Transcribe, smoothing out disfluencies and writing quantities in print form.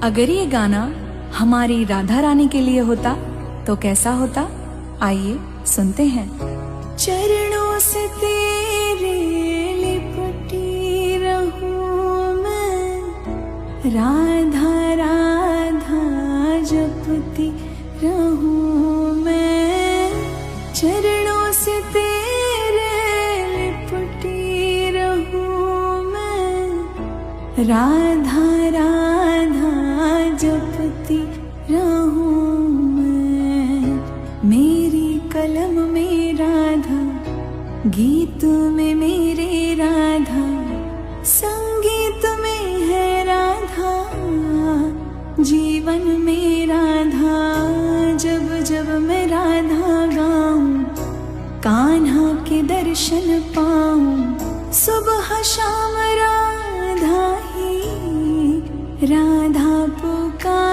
अगर ये गाना हमारी राधा रानी के लिए होता तो कैसा होता, आइए सुनते हैं। चरणों से तेरे लिपटी रहूं मैं, राधा राधा जपती रहूं मैं। चरणों से तेरे लिपटी रहूं मैं, राधा राधा जपती रहूं मैं। मेरी कलम में राधा, गीत में मेरे राधा, संगीत में है राधा, जीवन में राधा। जब जब मैं राधा गाऊं, कान्हा के दर्शन पाऊं, सुबह शाम राधा ही राधा पुकार।